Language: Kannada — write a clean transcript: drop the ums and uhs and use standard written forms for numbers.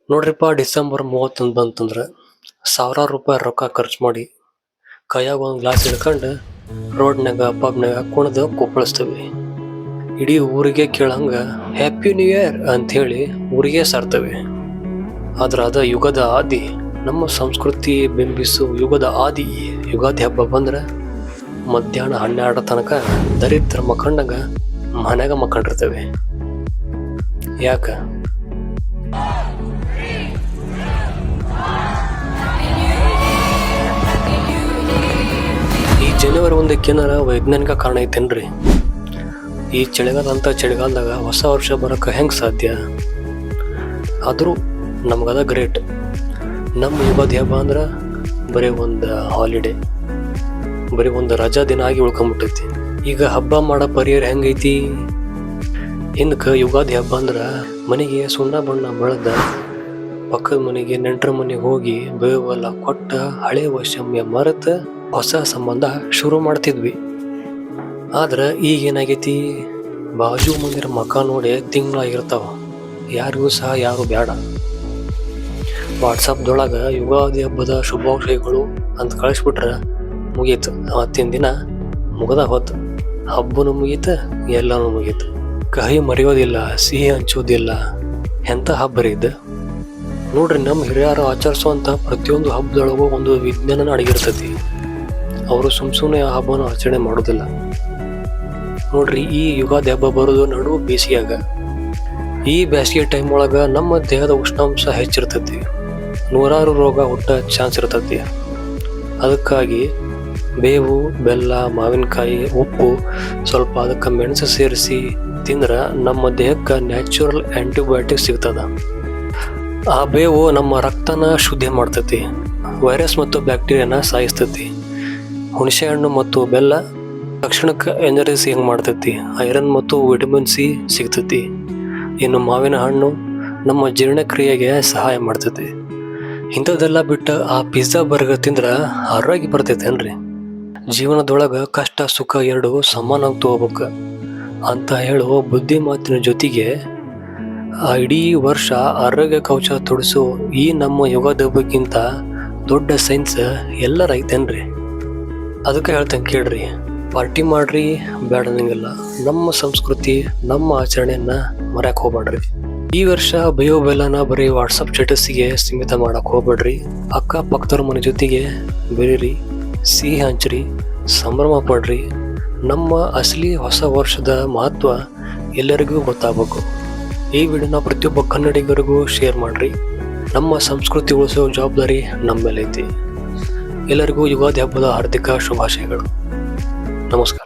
ನೋಡ್ರಿಪ್ಪ, ಡಿಸೆಂಬರ್ 31 ಬಂತಂದ್ರೆ ಸಾವಿರಾರು ರೂಪಾಯಿ ರೊಕ್ಕ ಖರ್ಚು ಮಾಡಿ ಕೈಯಾಗ ಒಂದು ಗ್ಲಾಸ್ ಹಿಡ್ಕೊಂಡು ರೋಡ್ನಾಗ ಪಬ್ನಾಗ ಕುಣಿದು ಕುಪ್ಪಳಿಸ್ತೀವಿ. ಇಡೀ ಊರಿಗೆ ಕೇಳಂಗ ಹ್ಯಾಪಿ ನ್ಯೂ ಇಯರ್ ಅಂಥೇಳಿ ಊರಿಗೆ ಸಾರ್ತವೆ. ಆದ್ರೆ ಅದ ಯುಗದ ಆದಿ, ನಮ್ಮ ಸಂಸ್ಕೃತಿ ಬಿಂಬಿಸು ಯುಗದ ಆದಿ ಯುಗಾದಿ ಹಬ್ಬ ಬಂದ್ರೆ ಮಧ್ಯಾಹ್ನ 12 ತನಕ ದರಿದ್ರ ಮಕ್ಕಂಡಾಗ ಮನ್ಯಾಗ ಮಕ್ಕಂಡಿರ್ತೇವೆ. ಯಾಕ? ಈ ಜನವರಿ 1 ವೈಜ್ಞಾನಿಕ ಕಾರಣ ಐತೇನ್ರಿ? ಈ ಚಳಿಗಾಲ ಅಂತ ಚಳಿಗಾಲದಾಗ ಹೊಸ ವರ್ಷ ಬರೋಕೆ ಹೆಂಗೆ ಸಾಧ್ಯ? ಆದರೂ ನಮ್ಗದ ಗ್ರೇಟ್. ನಮ್ಮ ಯುಗಾದಿ ಹಬ್ಬ ಅಂದ್ರೆ ಬರೀ ಒಂದು ಹಾಲಿಡೇ, ಬರೀ ಒಂದು ರಜಾ ದಿನ ಆಗಿ ಉಳ್ಕೊಂಬಿಟ್ಟೈತಿ. ಈಗ ಹಬ್ಬ ಮಾಡೋ ಪರಿಹಾರ ಹೆಂಗೈತಿ? ಹಿಂದಕ್ಕೆ ಯುಗಾದಿ ಹಬ್ಬ ಅಂದ್ರೆ ಮನೆಗೆ ಸುಣ್ಣ ಬಣ್ಣ ಬೆಳೆದ ಪಕ್ಕದ ಮನೆಗೆ ನೆಂಟರ ಮನೆಗೆ ಹೋಗಿ ಬೇವೆಲ್ಲ ಕೊಟ್ಟ ಹಳೆ ವೈಷಮ್ಯ ಮರೆತ ಹೊಸ ಸಂಬಂಧ ಶುರು ಮಾಡ್ತಿದ್ವಿ. ಆದ್ರೆ ಈಗೇನಾಗೈತಿ, ಬಾಜು ಮಂದಿರ ಮಕ ನೋಡಿ ತಿಂಗಳಾಗಿರ್ತಾವ, ಯಾರಿಗೂ ಸಹ ಯಾರು ಬೇಡ. ವಾಟ್ಸಪ್ದೊಳಗೆ ಯುಗಾದಿ ಹಬ್ಬದ ಶುಭಾಶಯಗಳು ಅಂತ ಕಳಿಸ್ಬಿಟ್ರೆ ಮುಗೀತು. ಅವತ್ತಿನ ದಿನ ಮುಗದ ಹೊತ್ತು, ಹಬ್ಬನೂ ಮುಗೀತು, ಎಲ್ಲನೂ ಮುಗೀತು. ಕಹಿ ಮರೆಯೋದಿಲ್ಲ, ಸಿಹಿ ಹಂಚೋದಿಲ್ಲ. ಎಂಥ ಹಬ್ಬ ರೀ ಇದು? ನೋಡ್ರಿ, ನಮ್ಮ ಹಿರಿಯರು ಆಚರಿಸುವಂಥ ಪ್ರತಿಯೊಂದು ಹಬ್ಬದೊಳಗೂ ಒಂದು ವಿಜ್ಞಾನನ ಅಡಗಿರ್ತೈತಿ. ಅವರು ಸುಮ್ಮನೆ ಆ ಹಬ್ಬನ ಆಚರಣೆ ಮಾಡೋದಿಲ್ಲ. ನೋಡ್ರಿ, ಈ ಯುಗಾದಿ ಹಬ್ಬ ಬರೋದು ನಡು ಬೇಸಿಗೆಯಾಗ. ಈ ಬೇಸಿಗೆ ಟೈಮ್ ಒಳಗೆ ನಮ್ಮ ದೇಹದ ಉಷ್ಣಾಂಶ ಹೆಚ್ಚಿರ್ತೈತಿ, ನೂರಾರು ರೋಗ ಹುಟ್ಟ ಚಾನ್ಸ್ ಇರ್ತೈತಿ. ಅದಕ್ಕಾಗಿ ಬೇವು, ಬೆಲ್ಲ, ಮಾವಿನಕಾಯಿ, ಉಪ್ಪು, ಸ್ವಲ್ಪ ಅದಕ್ಕೆ ಮೆಣಸು ಸೇರಿಸಿ ತಿಂದ್ರೆ ನಮ್ಮ ದೇಹಕ್ಕೆ ನ್ಯಾಚುರಲ್ ಆಂಟಿಬಯೋಟಿಕ್ ಸಿಗ್ತದ. ಆ ಬೇವು ನಮ್ಮ ರಕ್ತನ ಶುದ್ಧಿ ಮಾಡ್ತೈತಿ, ವೈರಸ್ ಮತ್ತು ಬ್ಯಾಕ್ಟೀರಿಯಾನ ಸಾಯಿಸ್ತೈತಿ. ಹುಣಸೆ ಹಣ್ಣು ಮತ್ತು ಬೆಲ್ಲ ತಕ್ಷಣಕ್ಕೆ ಎನರ್ಜಿ ಸಿಂಗ್ ಮಾಡ್ತೈತಿ, ಐರನ್ ಮತ್ತು ವಿಟಮಿನ್ ಸಿ ಸಿಗ್ತೈತಿ. ಇನ್ನು ಮಾವಿನ ಹಣ್ಣು ನಮ್ಮ ಜೀರ್ಣಕ್ರಿಯೆಗೆ ಸಹಾಯ ಮಾಡ್ತೈತಿ. ಇಂಥದ್ದೆಲ್ಲ ಬಿಟ್ಟು ಆ ಪಿಜ್ಜಾ ಬರ್ಗರ್ ತಿಂದ್ರೆ ಆರೋಗ್ಯ ಬರ್ತೈತೇನ್ರಿ? ಜೀವನದೊಳಗೆ ಕಷ್ಟ ಸುಖ ಎರಡು ಸಮಾನಾಗಿ ತಗೋಬೇಕು ಅಂತ ಹೇಳೋ ಬುದ್ಧಿ ಮಾತಿನ ಜೊತೆಗೆ ಆ ಇಡೀ ವರ್ಷ ಆರೋಗ್ಯ ಕವಚ ತೊಡಿಸೋ ಈ ನಮ್ಮ ಯುಗಾದಿ ಹಬ್ಬಕ್ಕಿಂತ ದೊಡ್ಡ ಸೈನ್ಸ್ ಎಲ್ಲರ ಐತೇನ್ರಿ? ಅದಕ್ಕೆ ಹೇಳ್ತೇನೆ ಕೇಳ್ರಿ, ಪಾರ್ಟಿ ಮಾಡ್ರಿ, ಬೇಡನಂಗಿಲ್ಲ. ನಮ್ಮ ಸಂಸ್ಕೃತಿ, ನಮ್ಮ ಆಚರಣೆಯನ್ನ ಮರ್ಯಾಕ್ ಹೋಗ್ಬೇಡ್ರಿ. ಈ ವರ್ಷ ಬೇವು ಬೆಲ್ಲನ ಬರೀ ವಾಟ್ಸಪ್ ಸ್ಟೇಟಸ್ಸಿಗೆ ಸೀಮಿತ ಮಾಡಕ್ ಹೋಗ್ಬೇಡ್ರಿ. ಅಕ್ಕ ಪಕ್ಕದವ್ರ ಮನೆ ಜೊತೆಗೆ ಬೆರೀರಿ, ಸಿಹಿ ಹಂಚ್ರಿ, ಸಂಭ್ರಮ ಪಡ್ರಿ. ನಮ್ಮ ಅಸಲಿ ಹೊಸ ವರ್ಷದ ಮಹತ್ವ ಎಲ್ಲರಿಗೂ ಗೊತ್ತಾಗಬೇಕು. ಈ ವಿಡಿಯೋನ ಪ್ರತಿಯೊಬ್ಬ ಕನ್ನಡಿಗರಿಗೂ ಶೇರ್ ಮಾಡ್ರಿ. ನಮ್ಮ ಸಂಸ್ಕೃತಿ ಉಳಿಸೋ ಜವಾಬ್ದಾರಿ ನಮ್ಮ ಮೇಲೆ ಐತಿ. ಎಲ್ಲರಿಗೂ ಯುಗಾದಿ ಹಬ್ಬದ ಹಾರ್ದಿಕ ಶುಭಾಶಯಗಳು. ನಮಸ್ಕಾರ.